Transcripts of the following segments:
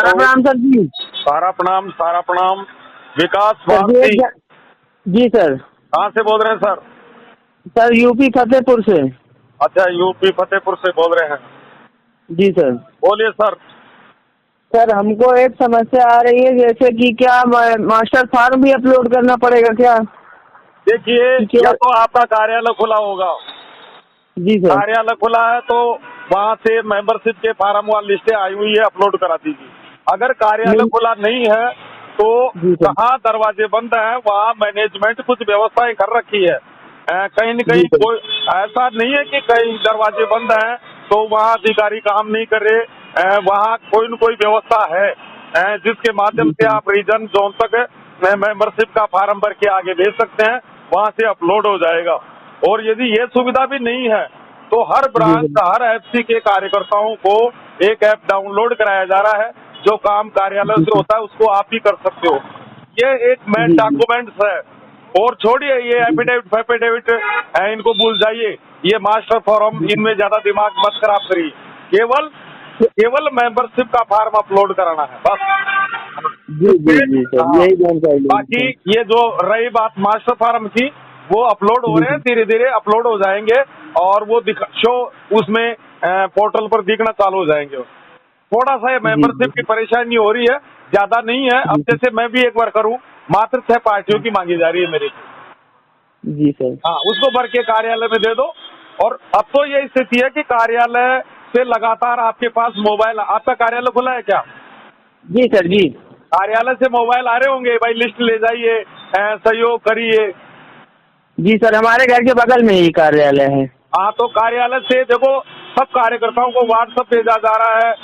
सारा प्रणाम सर जी। सारा प्रणाम, सारा प्रणाम। विकास सर जी भारती। जी सर। कहाँ से बोल रहे हैं सर? सर यूपी फतेहपुर से। अच्छा, यूपी फतेहपुर से बोल रहे हैं। जी सर। बोलिए सर। सर हमको एक समस्या आ रही है, जैसे कि क्या मास्टर फॉर्म भी अपलोड करना पड़ेगा क्या? देखिए, या तो आपका कार्यालय खुला होगा। जी सर। कार्यालय खुला है तो वहाँ से मेंबरशिप के फार्म वाली लिस्टें आई हुई है, अपलोड करा दीजिए। अगर कार्यालय नहीं। खुला नहीं है तो जी सर। जहाँ दरवाजे बंद हैं वहाँ मैनेजमेंट कुछ व्यवस्थाएं कर रखी है। कहीं न जी कहीं सर। कोई ऐसा नहीं है कि कहीं दरवाजे बंद हैं तो वहाँ अधिकारी काम नहीं कर रहे। वहाँ कोई न कोई व्यवस्था है, जिसके माध्यम जी से सर। आप रीजन जोन तक मेंबरशिप का फार्म भर के आगे भेज सकते हैं, वहाँ से अपलोड हो जाएगा। और यदि ये सुविधा भी नहीं है तो हर जी ब्रांच सर। हर एफसी के कार्यकर्ताओं को एक ऐप डाउनलोड कराया जा रहा है। जो काम कार्यालय जी से सर। होता है उसको आप भी कर सकते हो। ये एक मेन जी जी। डॉक्यूमेंट्स है। और छोड़िए ये जी एफिडेविट फैफिडेविट है, इनको भूल जाइए। ये मास्टर फॉर्म, जी इनमें ज्यादा दिमाग मत खराब करिए। केवल केवल मेंबरशिप का फॉर्म अपलोड कराना है बस। जी जी उसमें जी सर, हाँ, यही जानकारी लेनी बाकी थी। ये जो रही बात मास्टर फार्म की, वो अपलोड हो जी रहे हैं, सर। धीरे धीरे अपलोड हो जाएंगे और वो शो उसमें पोर्टल पर दिखना चालू हो जाएंगे। थोड़ा सा ये जी जी मेंबरशिप की परेशानी हो रही है, ज्यादा नहीं है। अब जी सर। जैसे मैं भी एक बार करूं, मात्र 6 पार्टियों की मांगी जा रही है मेरी। जी सर। हाँ, उसको भर के कार्यालय में दे दो। और अब तो ये स्थिति है कि कार्यालय से लगातार आपके पास मोबाइल, आपका कार्यालय खुला है क्या? जी सर। जी कार्यालय से मोबाइल आ रहे होंगे, भाई लिस्ट ले जाइए, सहयोग करिए। जी सर, हमारे घर के बगल में ही कार्यालय है। हाँ, तो कार्यालय से देखो सब कार्यकर्ताओं को व्हाट्सएप भेजा जा रहा है,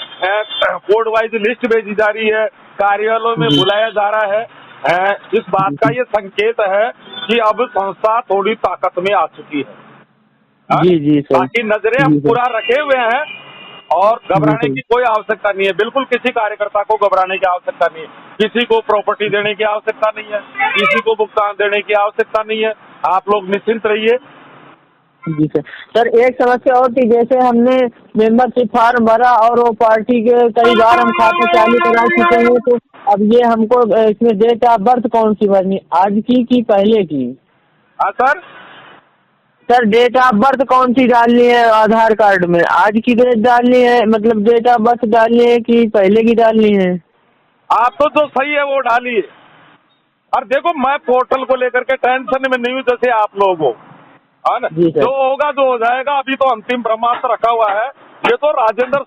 कोड वाइज लिस्ट भेजी जा रही है, कार्यालयों में जी बुलाया जा रहा है। इस बात का जी ये संकेत है कि अब संस्था थोड़ी ताकत में आ चुकी है। हाँ? जी जी सर। बाकी नजरें हम जी सर। पूरा रखे हुए हैं और जी घबराने सर। की कोई आवश्यकता नहीं है। बिल्कुल किसी कार्यकर्ता को घबराने की आवश्यकता नहीं है, किसी को प्रॉपर्टी देने की आवश्यकता नहीं है, किसी को भुगतान देने की आवश्यकता नहीं है। आप लोग निश्चिंत रहिए। जी सर। सर एक समस्या और थी, जैसे हमने मेंबरशिप फार्म भरा और वो पार्टी के कई बार हम खाता चालू करा चुके हैं, तो अब ये हमको इसमें डेट ऑफ बर्थ कौन सी भरनी, आज की कि पहले की? हाँ sir, sir date of birth कौन सी डालनी है आधार कार्ड में? आज की डेट डालनी है, मतलब डेट ऑफ बर्थ डालनी है कि पहले की डालनी है? आप तो जो सही है वो डालिए। और देखो, मैं पोर्टल को लेकर के टेंशन में नहीं हूँ जैसे आप लोग हो, है ना? जी सर। जो होगा जो हो जाएगा। अभी तो अंतिम ब्रह्मास्त्र रखा हुआ है। ये तो राजेंद्र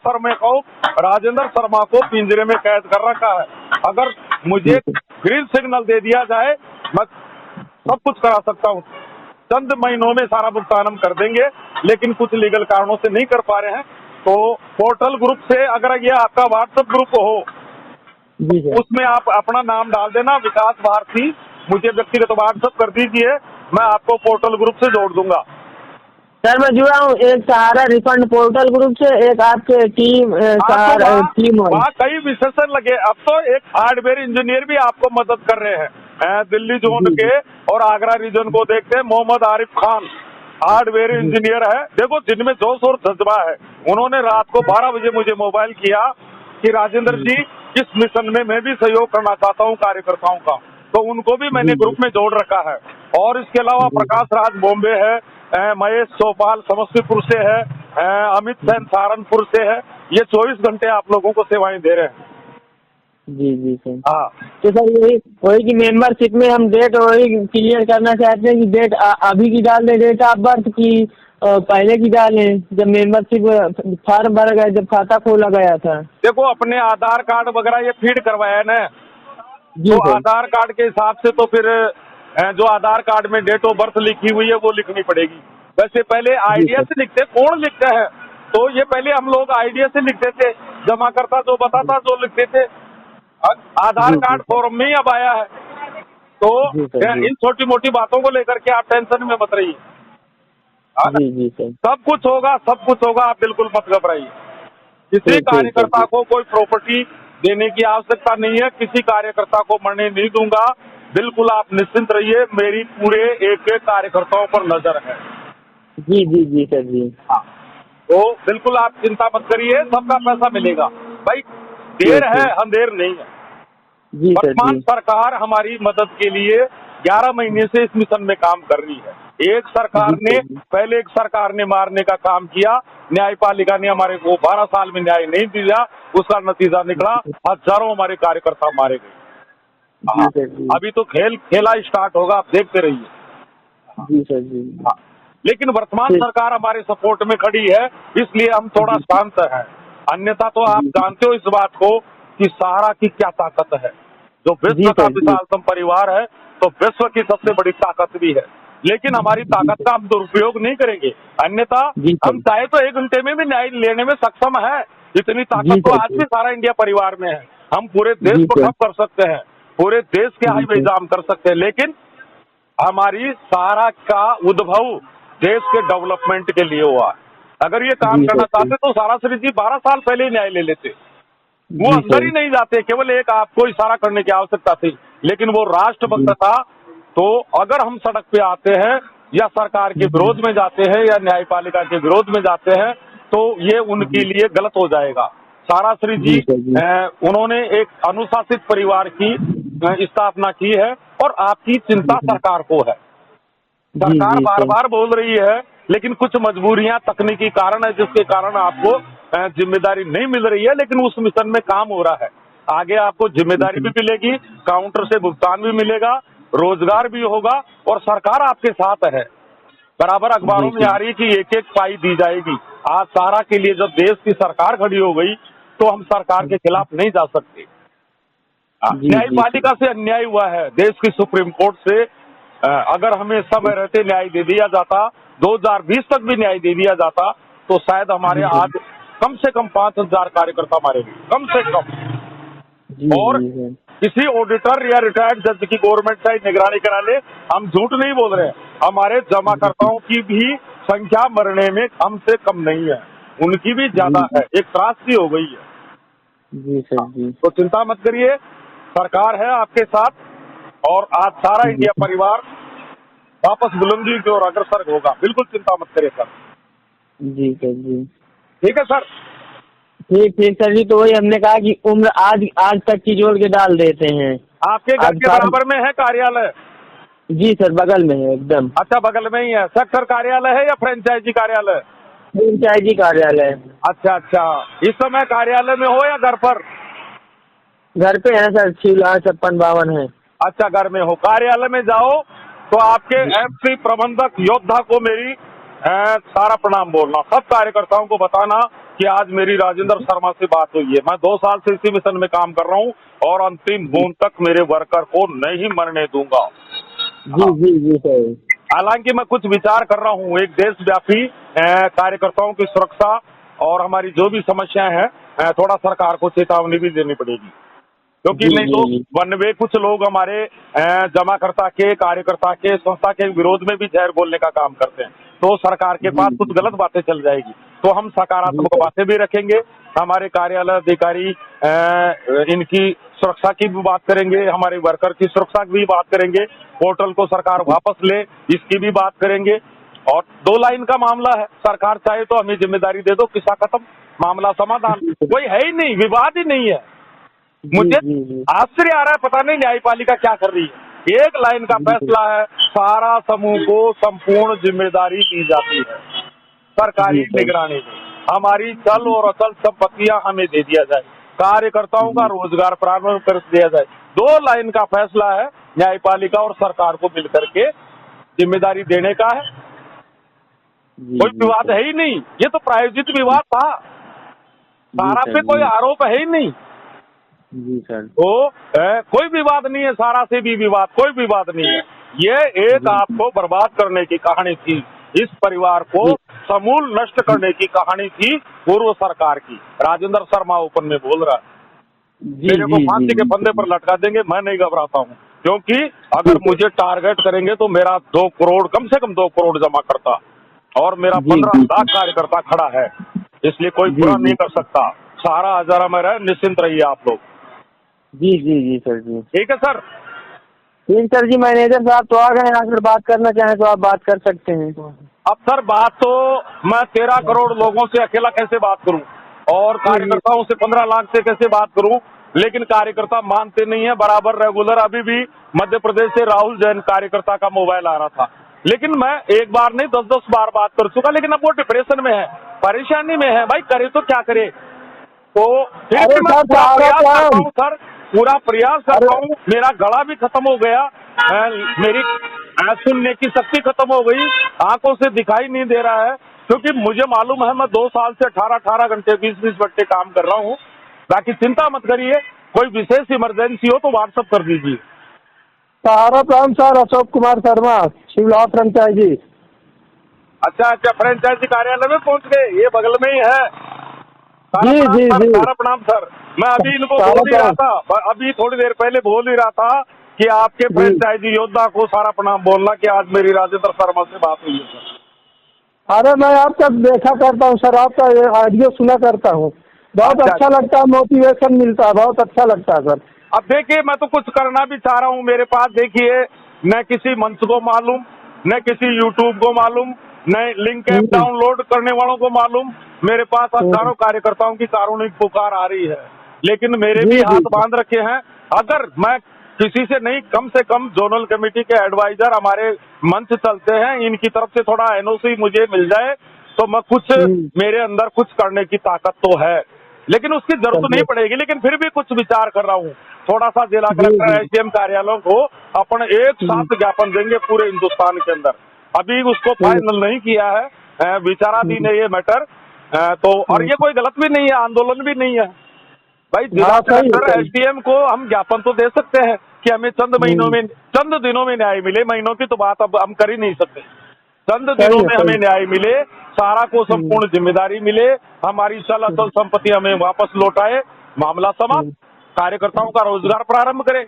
शर्मा को पिंजरे में कैद कर रखा है। अगर जी मुझे सर। ग्रीन सिग्नल दे दिया जाए, मैं सब कुछ करा सकता हूँ। चंद महीनों में सारा भुगतान हम कर देंगे, लेकिन कुछ लीगल कारणों से नहीं कर पा रहे हैं। तो पोर्टल ग्रुप से, अगर ये आपका व्हाट्सएप ग्रुप हो, जी सर। उसमें आप अपना नाम डाल देना, विकास भारती। मुझे व्यक्तिगत व्हाट्सएप कर दीजिए, मैं आपको पोर्टल ग्रुप से जोड़ दूंगा। सर मैं जुड़ा हूँ एक सहारा रिफंड पोर्टल ग्रुप से, एक आपके टीम हाँ, तो सहारा वहाँ टीम वाले। वहाँ कई विशेषज्ञ लगे। अब तो एक हार्डवेयर इंजीनियर भी आपको मदद कर रहे हैं, दिल्ली जोन जी के जी और आगरा रीजन को देखते हैं। मोहम्मद आरिफ खान हार्डवेयर जी इंजीनियर है। देखो, जिनमें जोश और जज्बा है। उन्होंने रात को 12 बजे मुझे मोबाइल किया कि राजेंद्र जी, इस मिशन में मैं भी सहयोग करना चाहता हूँ कार्यकर्ताओं का। तो उनको भी मैंने जी जी ग्रुप में जोड़ रखा है। और इसके अलावा जी प्रकाश राज बॉम्बे है, महेश चौपाल समस्तीपुर से है, अमित सेन सहारनपुर से है। ये 24 घंटे आप लोगों को सेवाएं दे रहे हैं। जी जी सर। हाँ, तो सर यही वही की मेंबरशिप में हम डेट वही क्लियर करना चाहते हैं कि डेट अभी की डाल दें, डेट ऑफ बर्थ की पहले की डालें, जब मेंबरशिप फार्म भरा गया, जब खाता खोला गया था? देखो, अपने आधार कार्ड वगैरह ये फीड करवाया है ना, जी तो सर। आधार कार्ड के हिसाब से तो फिर जो आधार कार्ड में डेट ऑफ बर्थ लिखी हुई है वो लिखनी पड़ेगी। वैसे पहले जी आइडिया सर। से लिखते, कौन लिखता है? तो ये पहले हम लोग आइडिया से लिखते थे, जमा करता जो बताता जो लिखते थे। आधार जी जी कार्ड सर। फॉर्म में ही अब आया है। तो जी सर। जी इन छोटी मोटी बातों को लेकर के आप टेंशन में मत रहिए। हाँ ना? जी जी सर। सब कुछ होगा, सब कुछ होगा, आप बिल्कुल मत घबराइए। किसी ठीक ठीक सर। कार्यकर्ता को कोई प्रॉपर्टी देने की आवश्यकता नहीं है, किसी कार्यकर्ता को मरने नहीं दूंगा। बिल्कुल आप निश्चिंत रहिए, मेरी पूरे एक एक कार्यकर्ताओं पर नजर है। जी जी जी सर। जी हाँ, तो बिल्कुल आप चिंता मत करिए, सबका पैसा मिलेगा भाई। देर है, अंधेर नहीं है। जी सर वर्तमान जी। सरकार हमारी मदद के लिए 11 महीने से इस मिशन में काम कर रही है। एक सरकार जी ने सर जी। पहले एक सरकार ने मारने का काम किया, न्यायपालिका ने हमारे को 12 साल में न्याय नहीं दिया, उसका नतीजा निकला हजारों हमारे कार्यकर्ता मारे गए। जी हाँ, सर जी। अभी तो खेला स्टार्ट होगा, आप देखते रहिए। जी सर जी। हाँ, लेकिन वर्तमान ठीक। सरकार हमारे सपोर्ट में खड़ी है, इसलिए हम थोड़ा जी शांत हैं। अन्यथा तो आप जी। जानते हो इस बात को कि सहारा की क्या ताकत है। जो जी विश्व का सर जी। विशालतम परिवार है, तो विश्व की सबसे बड़ी ताकत भी है। लेकिन हमारी जी ताकत सर। का हम दुरुपयोग नहीं करेंगे। अन्यथा जी हम सर। चाहे तो 1 घंटे में भी न्याय लेने में सक्षम है। इतनी ताकत जी तो सर आज जी। भी सारा इंडिया परिवार में है। हम पूरे देश जी को सर। ठप कर सकते हैं, पूरे देश के जी हाईवे सर। जाम कर सकते हैं, लेकिन हमारी सहारा का उद्भव देश के डेवलपमेंट के लिए हुआ। अगर ये काम जी सर करना जी। चाहते तो सारा श्री जी 12 साल पहले ही न्याय ले लेते। वो जी अंदर सर। ही नहीं जाते, केवल एक आपको इशारा करने की आवश्यकता थी। लेकिन वो राष्ट्रभक्त जी। था, तो अगर हम सड़क पे आते हैं या सरकार के विरोध में जाते हैं या न्यायपालिका के विरोध में जाते हैं, तो ये उनके जी। लिए गलत हो जाएगा। सारा श्री जी जी सर जी। उन्होंने एक अनुशासित परिवार की स्थापना की है और आपकी चिंता जी सरकार को है। जी। सरकार जी बार सर। बार बोल रही है, लेकिन कुछ मजबूरियां तकनीकी कारण है जिसके कारण आपको जिम्मेदारी नहीं मिल रही है, लेकिन उस मिशन में काम हो रहा है। आगे आपको जिम्मेदारी भी मिलेगी, काउंटर से भुगतान भी मिलेगा, रोजगार भी होगा और सरकार आपके साथ है। बराबर जी अखबारों में आ सर। रही है कि एक एक पाई दी जाएगी। आज सहारा के लिए जब देश की सरकार खड़ी हो गई, तो हम सरकार के खिलाफ नहीं जा सकते। जी जी सर। न्यायपालिका से अन्याय हुआ है, देश की सुप्रीम कोर्ट से अगर हमें समय रहते न्याय दे दिया जाता, 2020 तक भी न्याय दे दिया जाता, तो शायद हमारे जी सर। आज कम से कम 5,000 कार्यकर्ता मारे गए, कम से कम। जी और जी सर। किसी ऑडिटर या रिटायर्ड जज की गवर्नमेंट से निगरानी करा ले, हम झूठ नहीं बोल रहे हैं। हमारे जमाकर्ताओं की भी संख्या मरने में कम से कम नहीं है, उनकी भी ज्यादा जी है, एक त्रासदी हो गई है। जी सर जी। तो चिंता मत करिए, सरकार है आपके साथ और आज सारा जी इंडिया परिवार वापस बुलंदी की ओर अग्रसर होगा। बिल्कुल चिंता मत करिए सर। जी सर जी। ठीक है सर। ठीक ठीक सर जी। तो वही हमने कहा कि उम्र आज आज तक की जोड़ के डाल देते हैं। आपके घर आज के सारा। बराबर में है कार्यालय? जी सर, बगल में है एकदम। अच्छा, बगल में ही है। सेक्टर कार्यालय है या फ्रेंचाइजी कार्यालय? पंचायती कार्यालय। अच्छा अच्छा, इस समय कार्यालय में हो या घर पर? घर पे है सर, 6,56,52 है। अच्छा, घर में हो। कार्यालय में जाओ तो आपके एफसी प्रबंधक योद्धा को मेरी सारा प्रणाम बोलना, सब कार्यकर्ताओं को बताना कि आज मेरी राजेंद्र शर्मा से बात हुई है। मैं 2 साल से इसी मिशन में काम कर रहा हूँ और अंतिम बूंद तक मेरे वर्कर को नहीं मरने दूंगा। जी जी जी सर। हालांकि मैं कुछ विचार कर रहा हूँ, एक देशव्यापी कार्यकर्ताओं की सुरक्षा और हमारी जो भी समस्याएं हैं, थोड़ा सरकार को चेतावनी भी देनी पड़ेगी, क्योंकि जी नहीं जी तो जी। वन वे कुछ लोग हमारे जमाकर्ता के, कार्यकर्ता के, संस्था के विरोध में भी जहर बोलने का काम करते हैं, तो सरकार के पास कुछ गलत बातें चल जाएगी। तो हम जी सकारात्मक सर। बातें भी रखेंगे, हमारे कार्यालय अधिकारी इनकी सुरक्षा की भी बात करेंगे, हमारे वर्कर की सुरक्षा की भी बात करेंगे, पोर्टल को सरकार वापस ले इसकी भी बात करेंगे। और 2 लाइन का मामला है, सरकार चाहे तो हमें जिम्मेदारी दे दो, किस्सा खत्म, मामला समाधान। जी सर। कोई है ही नहीं, विवाद ही नहीं है। जी मुझे जी जी। आश्चर्य आ रहा है, पता नहीं न्यायपालिका क्या कर रही है। 1 लाइन का जी सर। फैसला है, सारा समूह को संपूर्ण जिम्मेदारी दी जाती है सरकारी जी सर। निगरानी में। हमारी चल और अचल संपत्तियां हमें दे दिया जाए, कार्यकर्ताओं का जी रोजगार प्रारंभ कर दिया जाए। 2 लाइन का फैसला है, न्यायपालिका और सरकार को मिलकर के जिम्मेदारी देने का है। जी कोई जी विवाद सर। है ही नहीं, ये तो प्रायोजित विवाद था, जी सारा सर पे कोई जी। आरोप है ही नहीं। जी सर। तो कोई विवाद नहीं है, सारा से भी विवाद, कोई विवाद नहीं है। ये एक जी आपको बर्बाद करने की कहानी थी, इस परिवार को जी समूल नष्ट करने की कहानी थी पूर्व सरकार की। राजेंद्र शर्मा ओपन में बोल रहा है, जी मेरे को जी फांसी के फंदे जी। पर लटका देंगे, मैं नहीं घबराता हूँ, क्योंकि अगर मुझे टारगेट करेंगे तो मेरा 2 करोड़, कम से कम 2 करोड़ जमा करता और मेरा जी 15 जी लाख कार्यकर्ता खड़ा है, इसलिए कोई जी बुरा जी। नहीं कर सकता। सारा हजारा में रहे, निश्चिंत रहिए आप लोग। जी जी जी सर जी। ठीक है सर। ठीक सर जी। मैनेजर साहब तो आ गए हैं, अगर बात करना चाहें तो आप बात कर सकते हैं। अब सर बात तो मैं 13 करोड़ लोगों से अकेला कैसे बात करूं? और कार्यकर्ताओं से 15 लाख से कैसे बात करूं, लेकिन कार्यकर्ता मानते नहीं है। बराबर रेगुलर अभी भी मध्य प्रदेश से राहुल जैन कार्यकर्ता का मोबाइल आ रहा था, लेकिन मैं एक बार नहीं 10-10 बार बात कर चुका, लेकिन अब वो डिप्रेशन में है, परेशानी में है। भाई करे तो क्या करे। तो फिर भी मैं पूरा प्रयास करता हूँ सर, पूरा प्रयास करता हूँ। मेरा गला भी खत्म हो गया, मेरी सुनने की शक्ति खत्म हो गई, आंखों से दिखाई नहीं दे रहा है, क्योंकि मुझे मालूम है मैं 2 साल से 18-18 घंटे 20-20 घंटे काम कर रहा हूँ। बाकी चिंता मत करिए, कोई विशेष इमरजेंसी हो तो व्हाट्सएप कर दीजिए। सहारा प्रांत सर, अशोक कुमार शर्मा, शिवलाल फ्रेंचाइजी। अच्छा, फ्रेंचाइजी कार्यालय में पहुंच गए, ये बगल में ही है। जी जी जी, सारा प्रणाम सर। मैं अभी इनको बोल ही रहा था, अभी थोड़ी देर पहले बोल ही रहा था कि आपके फ्रेंचाइजी योद्धा को सारा प्रणाम बोलना कि आज मेरी राजेंद्र शर्मा से बात हुई है सर। अरे मैं आपका देखा करता हूँ सर, आपका ऑडियो सुना करता हूँ, बहुत अच्छा लगता है, मोटिवेशन मिलता है, बहुत अच्छा लगता है सर। अब देखिए, मैं तो कुछ करना भी चाह रहा हूँ। मेरे पास देखिए, न किसी मंच को मालूम, न किसी यूट्यूब को मालूम, न लिंक ऐप डाउनलोड करने वालों को मालूम। मेरे पास हजारों कार्यकर्ताओं की कारुणिक पुकार आ रही है, लेकिन मेरे भी हाथ बांध रखे हैं। अगर मैं किसी से नहीं, कम से कम जोनल कमेटी के एडवाइजर हमारे मंच चलते हैं, इनकी तरफ से थोड़ा एनओसी मुझे मिल जाए तो मैं कुछ, मेरे अंदर कुछ करने की ताकत तो है, लेकिन उसकी जरूरत नहीं पड़ेगी। लेकिन फिर भी कुछ विचार कर रहा हूँ, थोड़ा सा जिला कलेक्टर एसडीएम कार्यालयों को अपन एक साथ ज्ञापन देंगे पूरे हिंदुस्तान के अंदर। अभी उसको फाइनल नहीं किया है, विचाराधीन है ये मैटर। तो और ये कोई गलत भी नहीं है, आंदोलन भी नहीं है भाई। जिला कलेक्टर एसडीएम को हम ज्ञापन तो दे सकते हैं कि हमें चंद महीनों में, चंद दिनों में न्याय मिले। महीनों की तो बात अब हम कर ही नहीं सकते, चंद दिनों में हमें न्याय मिले, सारा को संपूर्ण जिम्मेदारी मिले, हमारी चल अचल संपत्ति हमें वापस लौटाए, मामला समाप्त, कार्यकर्ताओं का रोजगार प्रारंभ करे।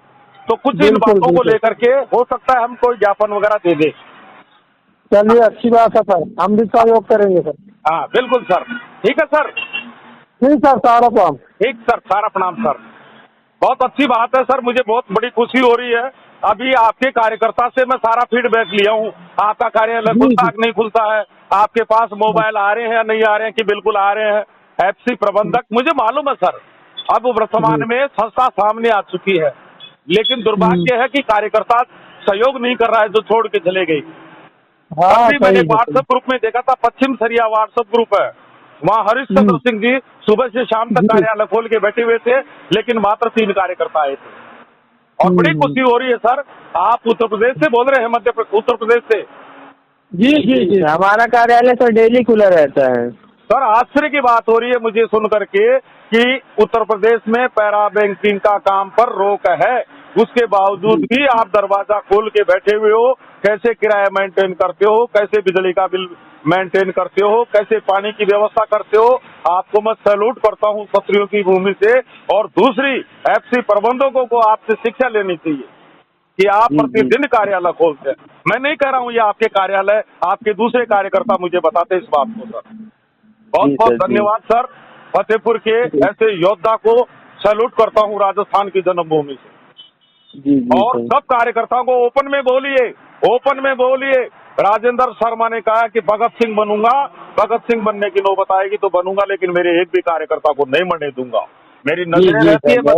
तो कुछ इन बातों को लेकर के हो सकता है हम कोई ज्ञापन वगैरह दे दे। चलिए, अच्छी बात है सर, हम भी सहयोग करेंगे सर। हाँ बिल्कुल सर, ठीक है सर। ठीक सर, सारा प्रणाम। ठीक सर, सारा प्रणाम सर। बहुत अच्छी बात है सर, मुझे बहुत बड़ी खुशी हो रही है। अभी आपके कार्यकर्ता से मैं सारा फीडबैक लिया हूँ, आपका कार्यालय खुलता नहीं खुलता है, आपके पास मोबाइल आ रहे हैं या नहीं आ रहे हैं, कि बिल्कुल आ रहे हैं। एफसी प्रबंधक, मुझे मालूम है सर, अब वर्तमान में संस्था सामने आ चुकी है, लेकिन दुर्भाग्य है कि कार्यकर्ता सहयोग नहीं कर रहा है, जो छोड़ के चले गई। अभी मैंने व्हाट्सएप ग्रुप में देखा था, पश्चिम सरिया व्हाट्सएप ग्रुप है, वहाँ हरिश्चंद्र सिंह जी सुबह से शाम तक कार्यालय खोल के बैठे हुए थे, लेकिन मात्र 3 कार्यकर्ता आए थे। और बड़ी खुशी हो रही है सर, आप उत्तर प्रदेश से बोल रहे हैं, उत्तर प्रदेश से? जी जी जी, हमारा कार्यालय तो डेली खुला रहता है सर। आश्चर्य की बात हो रही है मुझे सुन करके कि उत्तर प्रदेश में पैरा बैंकिंग का काम पर रोक है, उसके बावजूद भी आप दरवाजा खोल के बैठे हुए हो। कैसे किराया मेंटेन करते हो, कैसे बिजली का बिल मेंटेन करते हो, कैसे पानी की व्यवस्था करते हो, आपको मैं सैल्यूट करता हूँ क्षत्रियों की भूमि से। और दूसरी, एफसी प्रबंधकों को आपसे शिक्षा लेनी चाहिए कि आप प्रतिदिन कार्यालय खोलते हैं। मैं नहीं कह रहा हूँ ये आपके कार्यालय, आपके दूसरे कार्यकर्ता मुझे बताते इस बात को सर। बहुत बहुत धन्यवाद सर, फतेहपुर के ऐसे योद्धा को सैल्यूट करता हूँ राजस्थान की जन्मभूमि से। और सब कार्यकर्ताओं को ओपन में बोलिए, ओपन में बोलिए। राजेंद्र शर्मा ने कहा कि भगत सिंह बनूंगा, भगत सिंह बनने की नौबत आएगी तो बनूंगा, लेकिन मेरे एक भी कार्यकर्ता को नहीं मरने दूंगा। मेरी नजरें रहती है, मैं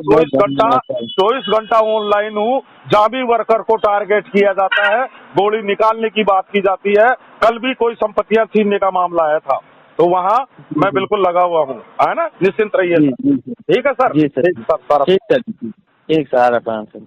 24 घंटा ऑनलाइन हूँ। जहाँ भी वर्कर को टारगेट किया जाता है, गोली निकालने की बात की जाती है। कल भी कोई संपत्तियां छीनने का मामला आया था, तो वहाँ मैं बिल्कुल लगा हुआ हूँ, है ना, निश्चिंत रहिए। ठीक है सर, ठीक सर, सारा ठीक सर।